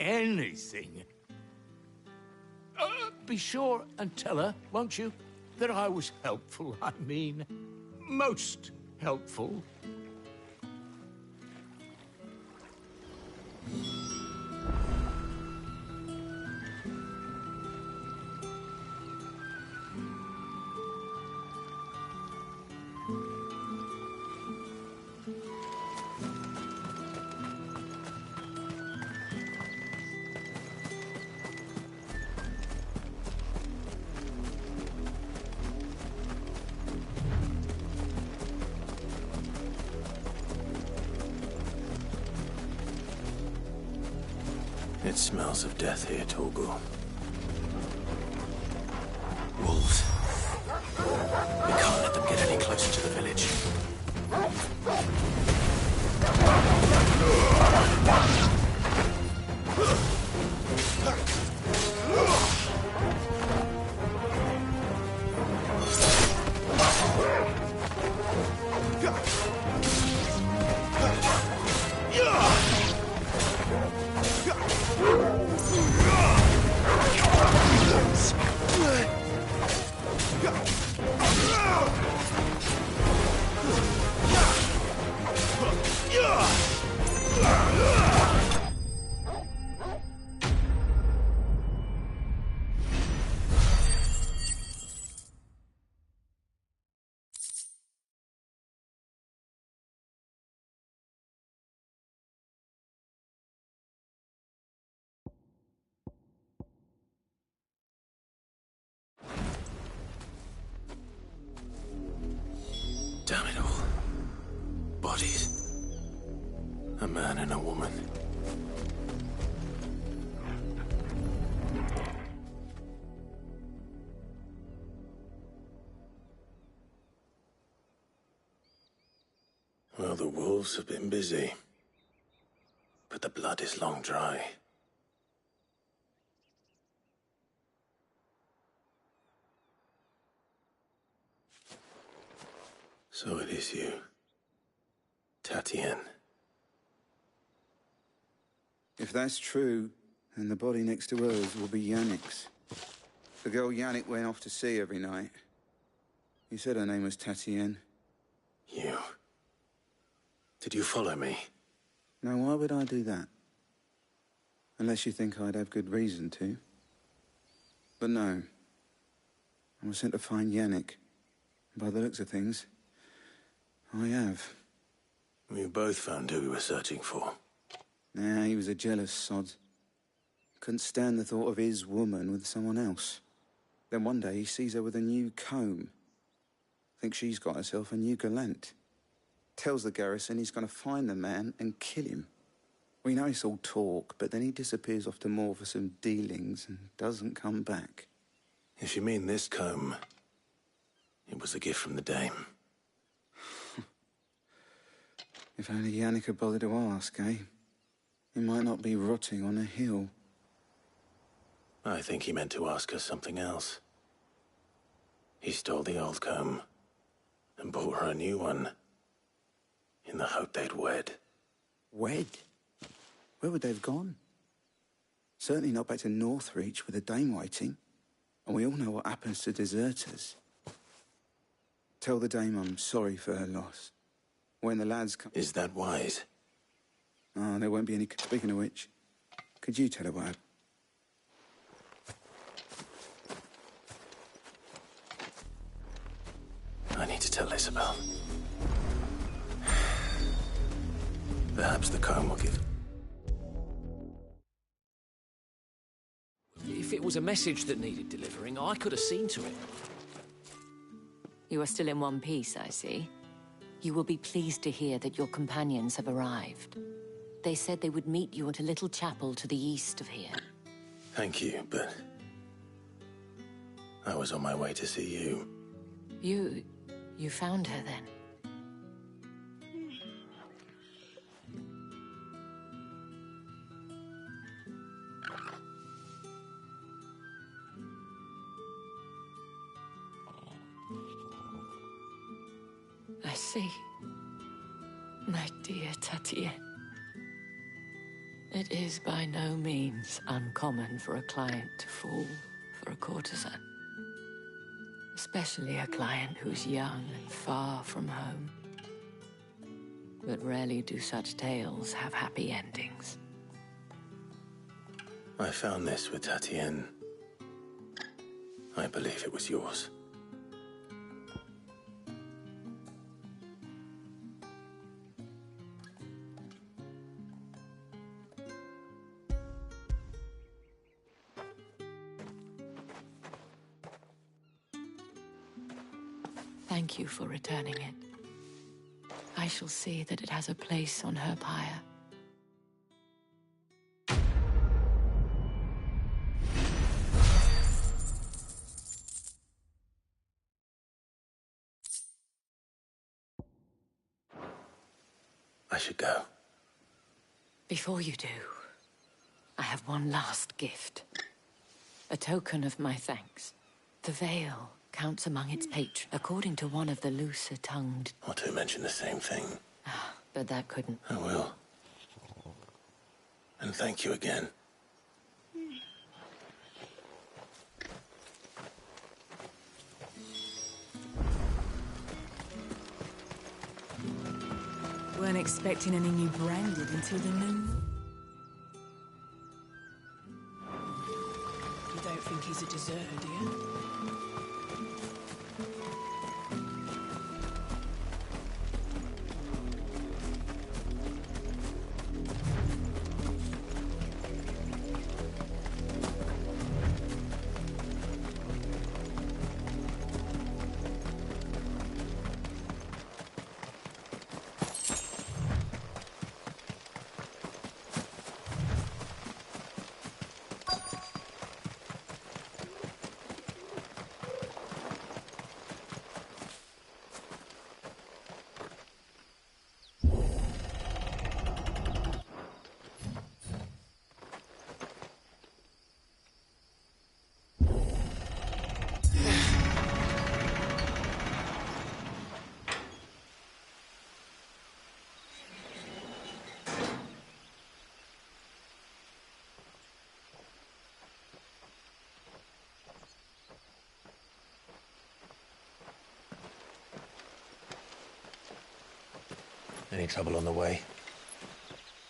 anything. Be sure and tell her, won't you, that I was helpful. I mean, most helpful. It smells of death here, Torgal. Wolves. We can't let them get any closer to the village. Damn it all. Bodies. A man and a woman. Well, the wolves have been busy. But the blood is long dry. So it is you, Tatien. If that's true, then the body next to hers will be Yannick's. The girl Yannick went off to sea every night. You said her name was Tatien. You. Did you follow me? Now, why would I do that? Unless you think I'd have good reason to. But no. I was sent to find Yannick. By the looks of things, I have. We both found who we were searching for. Nah, he was a jealous sod. Couldn't stand the thought of his woman with someone else. Then one day he sees her with a new comb. Thinks she's got herself a new gallant. Tells the garrison he's going to find the man and kill him. We know it's all talk, but then he disappears off to Moor for some dealings and doesn't come back. If you mean this comb, it was a gift from the dame. If only Yannick had bothered to ask, eh? He might not be rotting on a hill. I think he meant to ask her something else. He stole the old comb and bought her a new one in the hope they'd wed. Wed? Where would they have gone? Certainly not back to Northreach with a dame waiting. And we all know what happens to deserters. Tell the dame I'm sorry for her loss. When the lads come... Is that wise? Oh, there won't be any... Speaking of which, could you tell her what happened? I need to tell Isabel. Perhaps the comb will give... If it was a message that needed delivering, I could have seen to it. You are still in one piece, I see. You will be pleased to hear that your companions have arrived. They said they would meet you at a little chapel to the east of here. Thank you, but... I was on my way to see you. You found her then? I see. My dear Tatien. It is by no means uncommon for a client to fall for a courtesan. Especially a client who's young and far from home. But rarely do such tales have happy endings. I found this with Tatienne. I believe it was yours. Thank you for returning it. I shall see that it has a place on her pyre. I should go. Before you do, I have one last gift. A token of my thanks. The veil counts among its patrons, according to one of the looser-tongued. Or to mention the same thing. But that couldn't. I will. And thank you again. Weren't expecting any new branded until the noon. You don't think he's a deserter, do you? Any trouble on the way?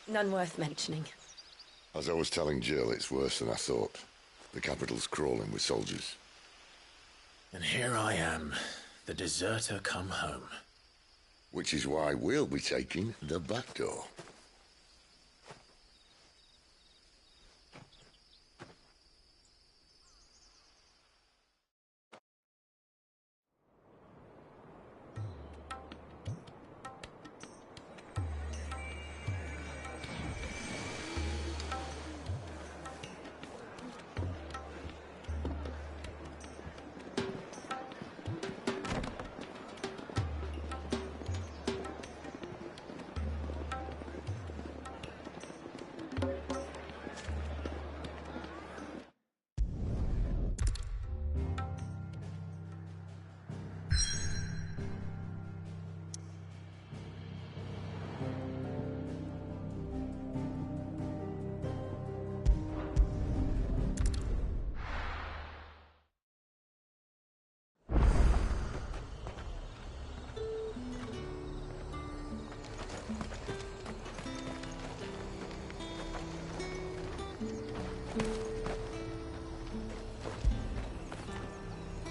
None worth mentioning. As I was telling Jill, it's worse than I thought. The capital's crawling with soldiers. And here I am, the deserter come home. Which is why we'll be taking the back door.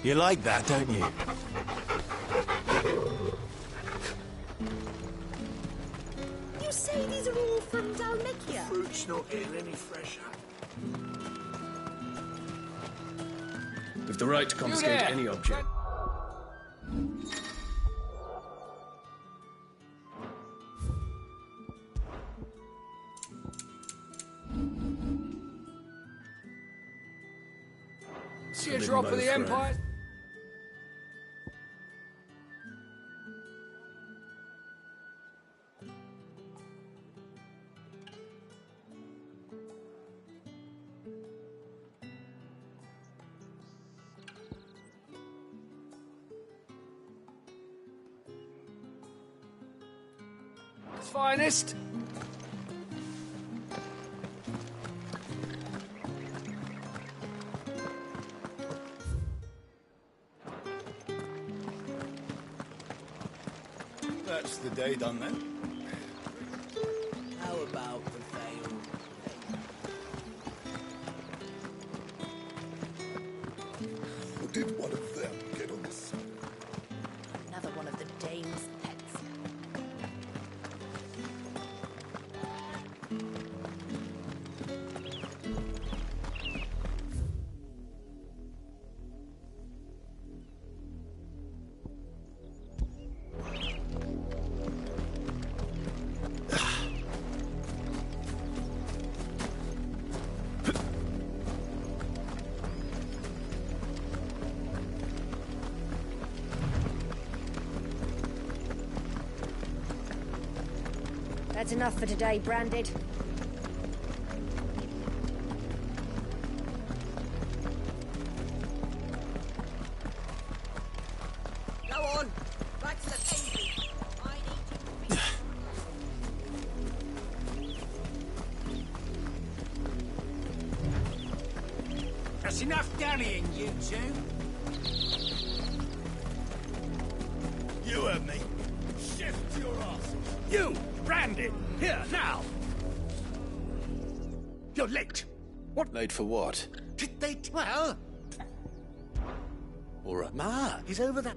You like that, don't you? You say these are all from Dhalmekia? Fruit's not getting any fresher. With the right to confiscate any object. See a drop of the Empire? Its finest. That's the day done then. How about the veil? Or did one of them get on the sun? Another one of the Dane's pets. That's enough for today, Branded. Go on! Back to the table! I need you. That's enough dallying, you two. You and me. Shift your asses. You, Branded, here, now. You're late. What? Late for what? Did they well? All right. Ma is over that.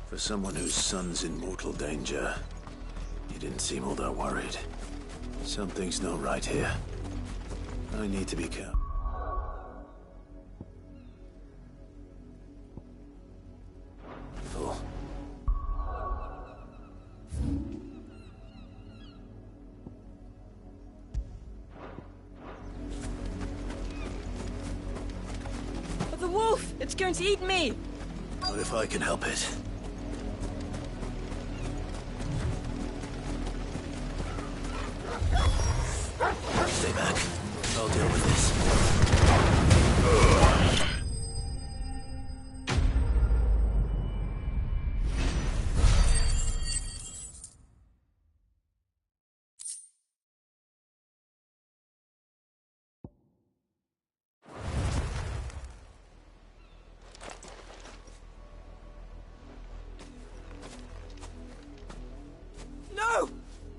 For someone whose son's in mortal danger, he didn't seem all that worried. Something's not right here. I need to be careful. The wolf! It's going to eat me! What if I can help it? Stay back. I'll deal with this. No!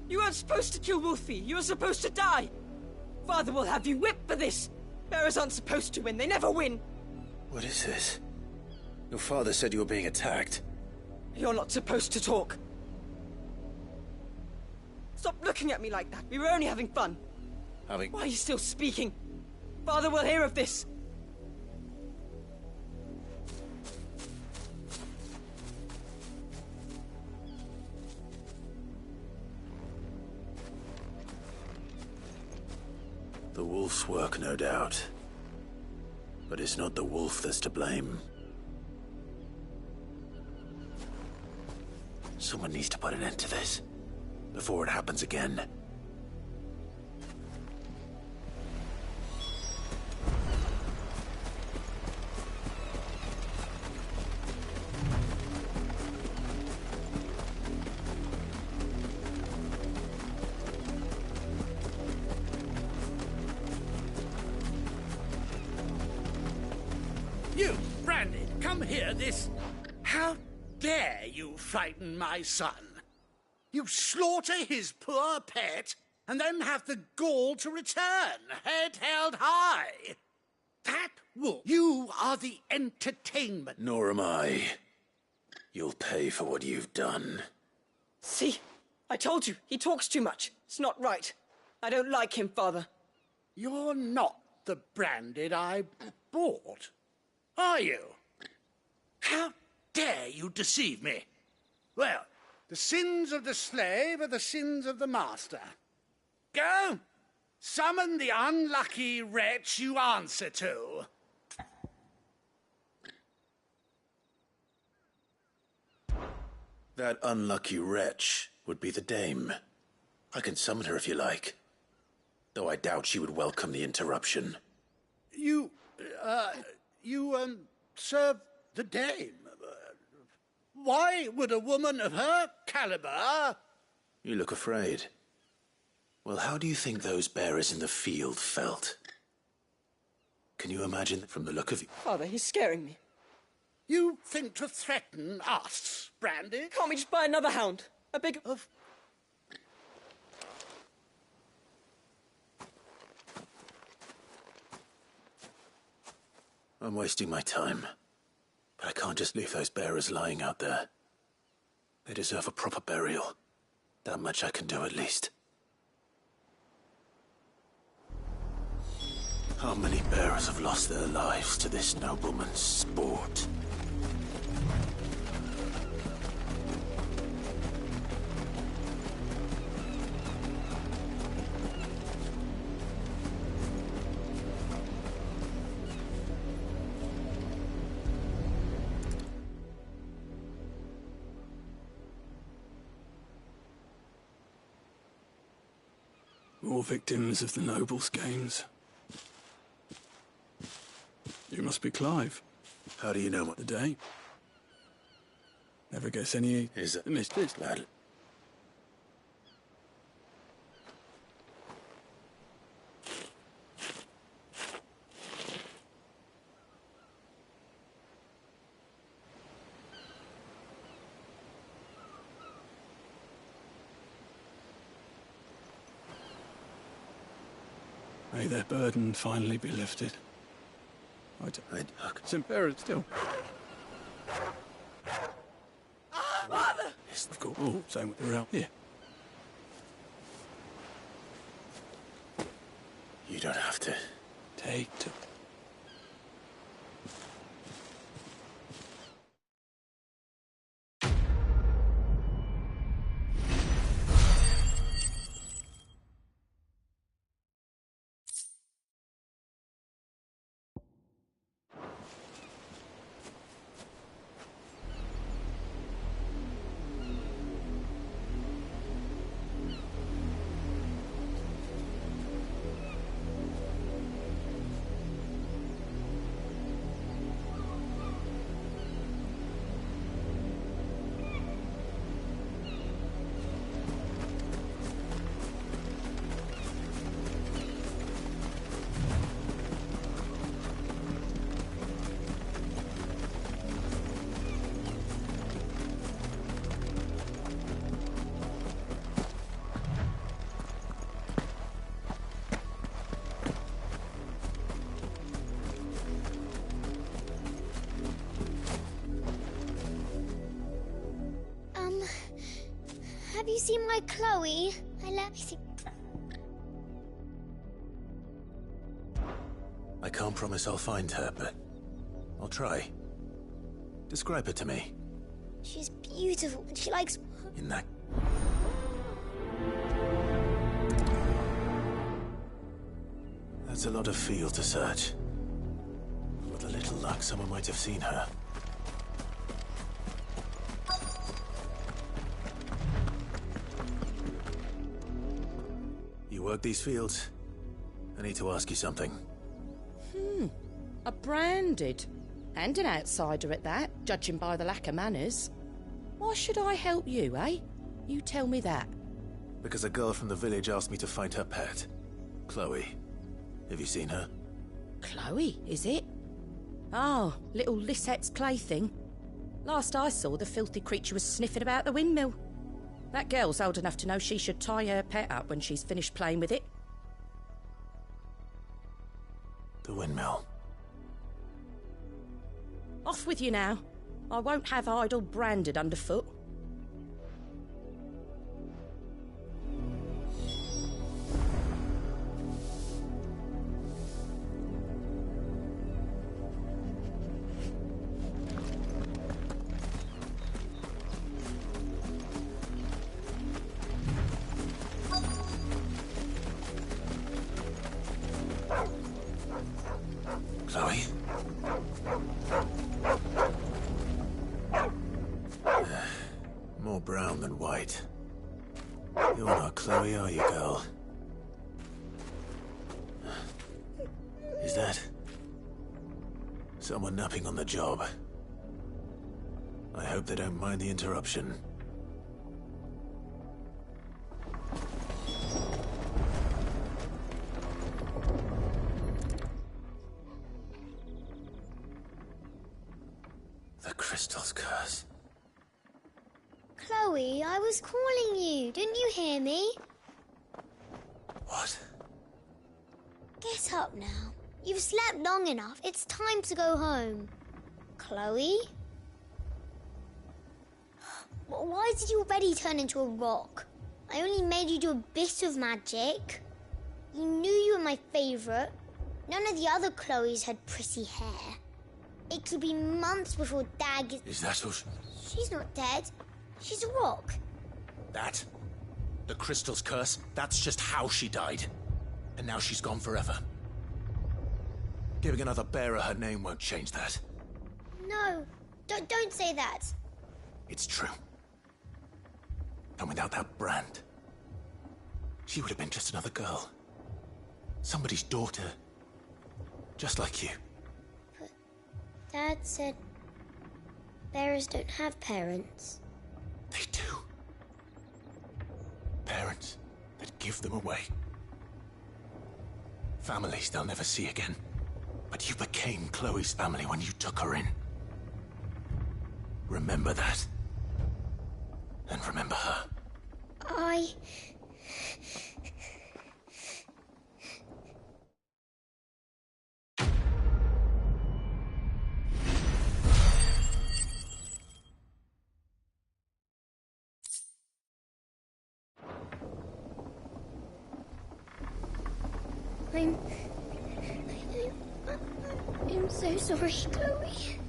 You weren't supposed to kill Wolfie. You were supposed to die. Father will have you whipped for this. Bearers aren't supposed to win. They never win. What is this? Your father said you were being attacked. You're not supposed to talk. Stop looking at me like that. We were only having fun. Having... Why are you still speaking? Father will hear of this. The wolf's work, no doubt. But it's not the wolf that's to blame. Someone needs to put an end to this, before it happens again. You, Branded, come here, this... How dare you frighten my son? You slaughter his poor pet, and then have the gall to return, head held high. That wolf, you are the entertainment. Nor am I. You'll pay for what you've done. See? I told you, he talks too much. It's not right. I don't like him, Father. You're not the Branded I bought, are you? How dare you deceive me? Well, the sins of the slave are the sins of the master. Go, summon the unlucky wretch you answer to. That unlucky wretch would be the dame. I can summon her if you like. Though I doubt she would welcome the interruption. You serve the dame. Why would a woman of her caliber... You look afraid. Well, how do you think those bearers in the field felt? Can you imagine from the look of you? Father, he's scaring me. You think to threaten us, Brandy? Can't we just buy another hound? A big... I'm wasting my time. But I can't just leave those bearers lying out there. They deserve a proper burial. That much I can do at least. How many bearers have lost their lives to this nobleman's sport? More victims of the nobles' games. You must be Clive. How do you know what the day? Never guess any... Is it missed this lad? May their burden finally be lifted. Simperad still. Father! Yes, of course. Oh, same with the out here. You don't have to. Take two. Have you seen my Chloe? Let me see. I can't promise I'll find her, but I'll try. Describe her to me. She's beautiful and she likes... In that... That's a lot of field to search. With a little luck, someone might have seen her. You work these fields? I need to ask you something. A branded. And an outsider at that, judging by the lack of manners. Why should I help you, eh? You tell me that. Because a girl from the village asked me to find her pet. Chloe. Have you seen her? Chloe, is it? Oh, little Lisette's plaything. Last I saw, the filthy creature was sniffing about the windmill. That girl's old enough to know she should tie her pet up when she's finished playing with it. The windmill. Off with you now. I won't have idle branded underfoot. Chloe? More brown than white. You're not Chloe, are you, girl? Is that... someone napping on the job? I hope they don't mind the interruption. Chloe, I was calling you. Didn't you hear me? What? Get up now. You've slept long enough. It's time to go home. Chloe? Why did you already turn into a rock? I only made you do a bit of magic. You knew you were my favourite. None of the other Chloes had pretty hair. It could be months before Dad gets... Is that what... She's not dead. She's a rock. That? The crystal's curse? That's just how she died. And now she's gone forever. Giving another bearer her name won't change that. No, don't say that. It's true. And without that brand, she would have been just another girl. Somebody's daughter. Just like you. But Dad said bearers don't have parents. They do. Parents that give them away. Families they'll never see again. But you became Chloe's family when you took her in. Remember that. And remember her. I'm so sorry, Chloe.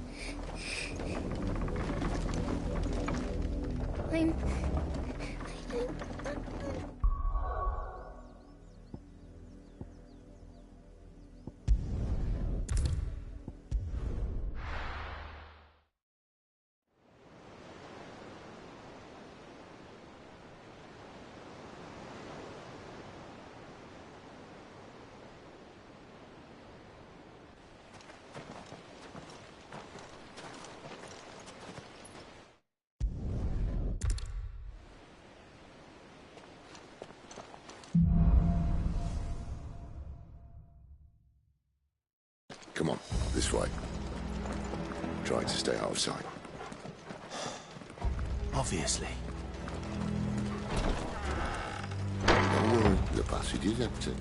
Come on, this way. Trying to stay out of sight. Obviously. Don't worry, the passage is empty.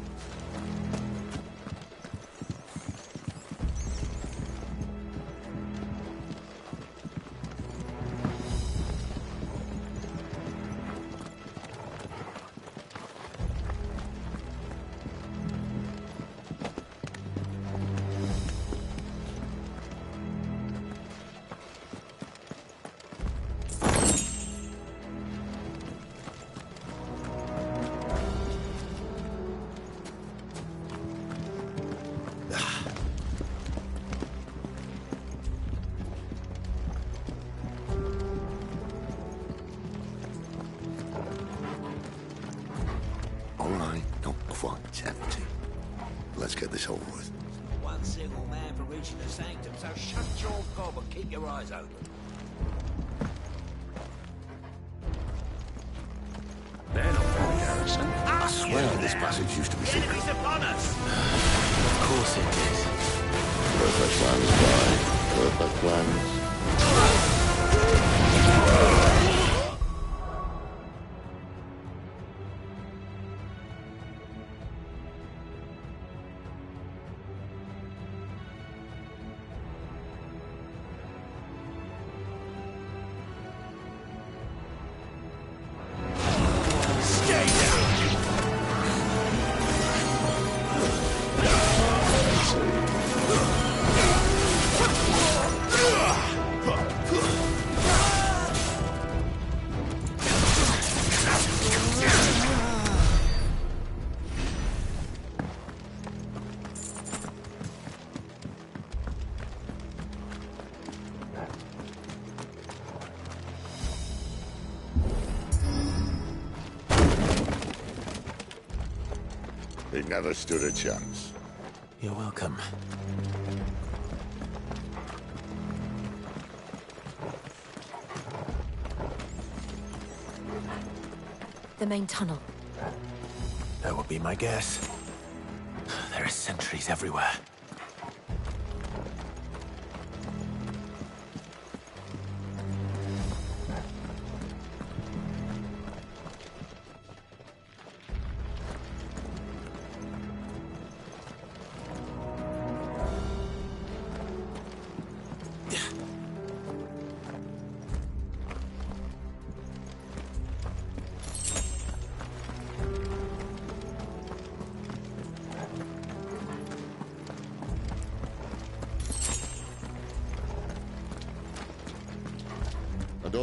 Empty. Let's get this over with. One single man for reaching the sanctum, so shut your gob and keep your eyes open. They're not very Garrison. I swear this passage used to be secret. Enemies upon us! Of course it is. Perfect plans, guy. Perfect plans. He never stood a chance. You're welcome. The main tunnel. That would be my guess. There are sentries everywhere.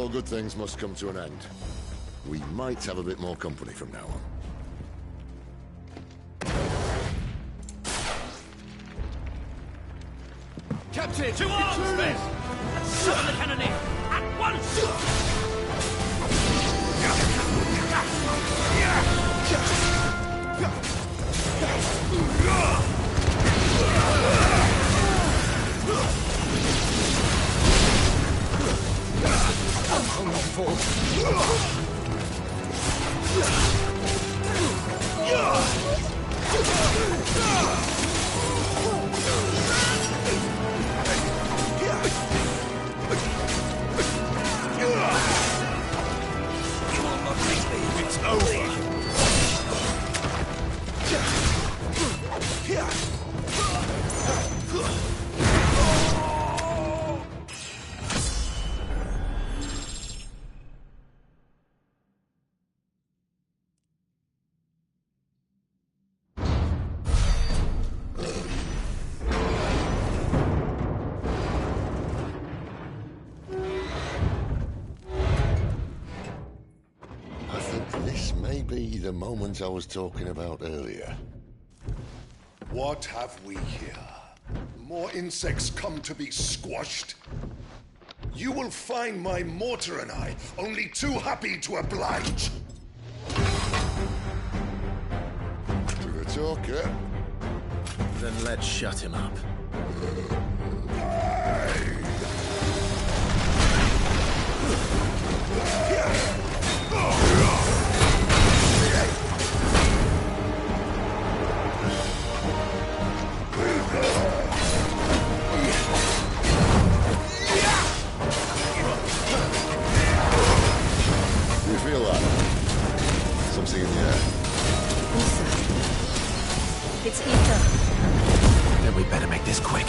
all good things must come to an end. We might have a bit more company from now on. Captain! To arms, men! And summon the cannoneer! At once! It's over. The moment I was talking about earlier. What have we here? More insects come to be squashed? You will find my mortar and I only too happy to oblige. To the talker. Then let's shut him up. You feel that? Something in the air. Ether. It's ether. Then we better make this quick.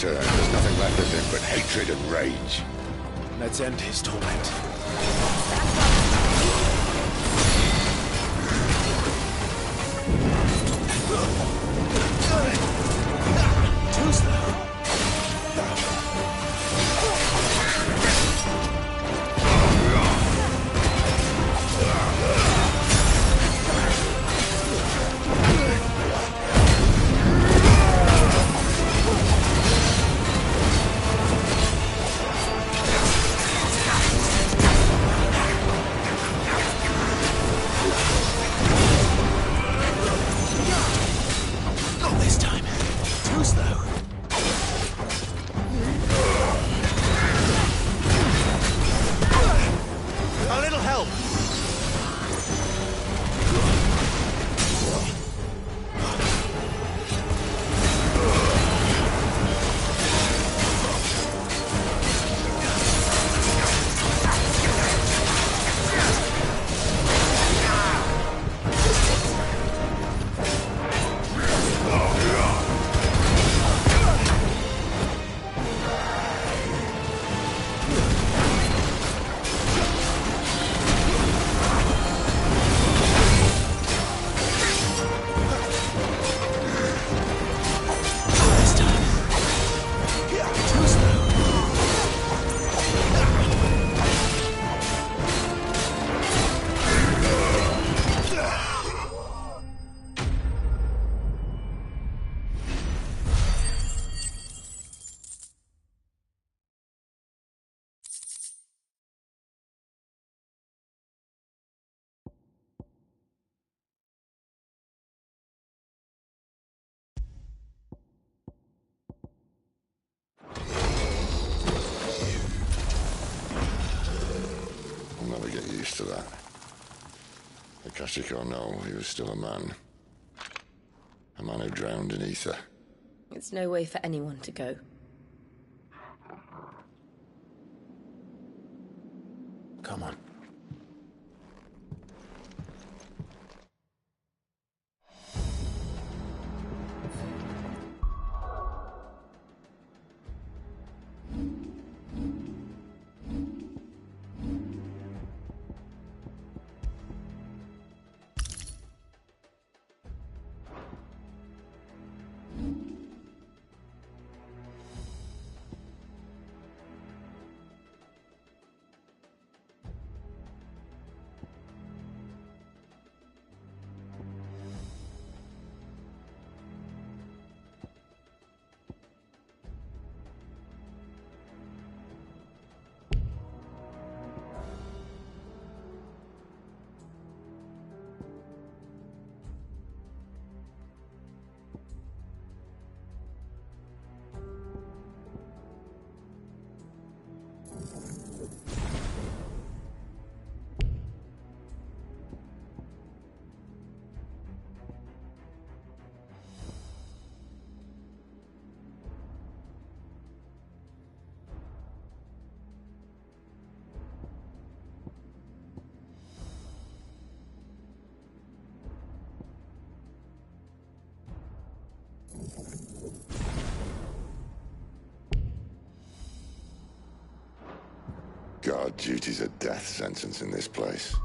There's nothing left of him but hatred and rage. Let's end his torment. Too slow. to that. Akashic or no, he was still a man. A man who drowned in ether. It's no way for anyone to go. Come on. Guard duty's a death sentence in this place.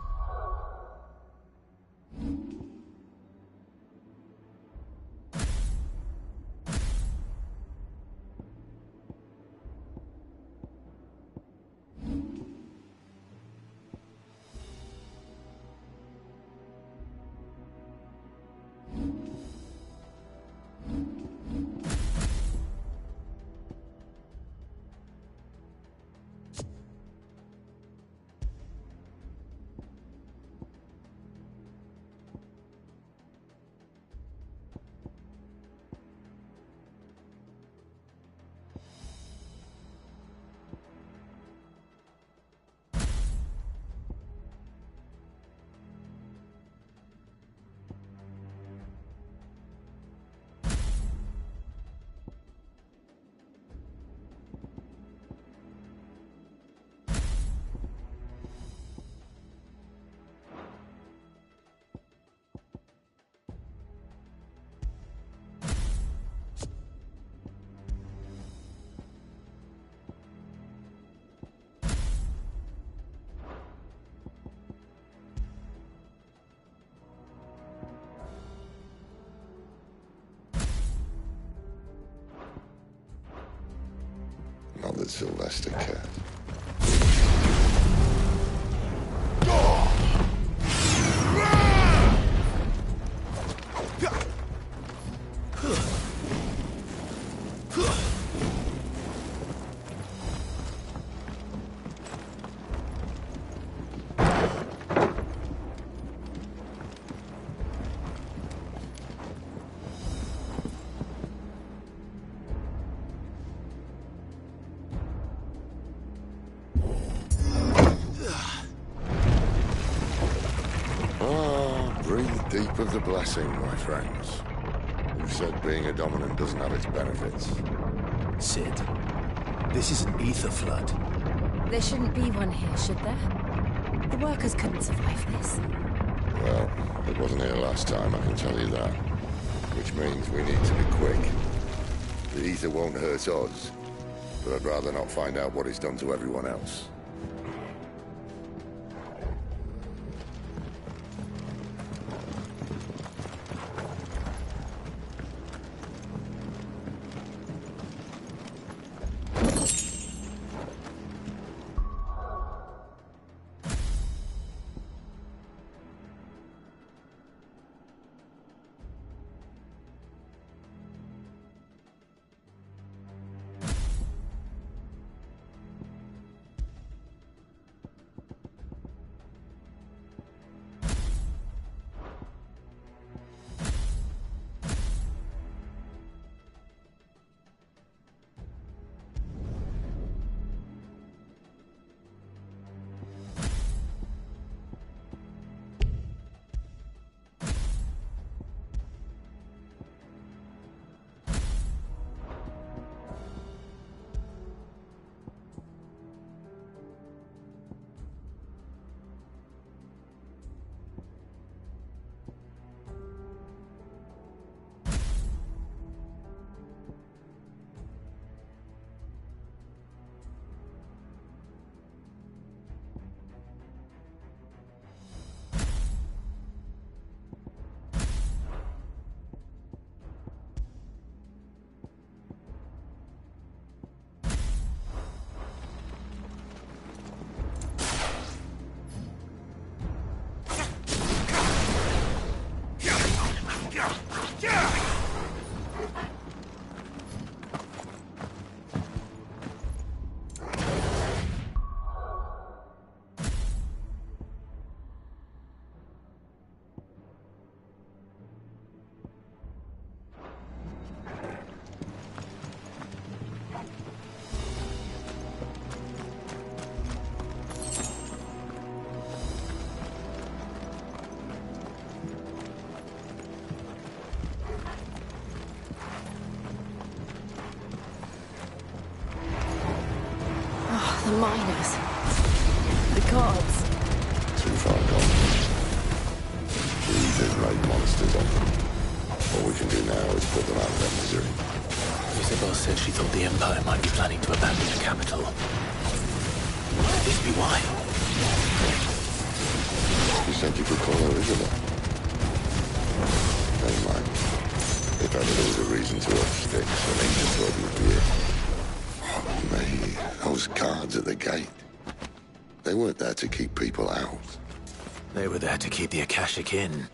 Not that Sylvester cared. Deep of the blessing, my friends. Who said being a dominant doesn't have its benefits? Sid, this is an ether flood. There shouldn't be one here, should there? The workers couldn't survive this. Well, it wasn't here last time, I can tell you that. Which means we need to be quick. The ether won't hurt us, but I'd rather not find out what it's done to everyone else. The miners. The gods. Too far gone. The Aether's made monsters of them. All we can do now is put them out of their misery. Isabel said she thought the Empire might be planning to abandon the capital. Could this be why? You said you could call her Isabel. Never mind. If ever there was a reason to up sticks, then Aether thought would be it. Oh, me, those guards at the gate. They weren't there to keep people out. They were there to keep the Akashic in.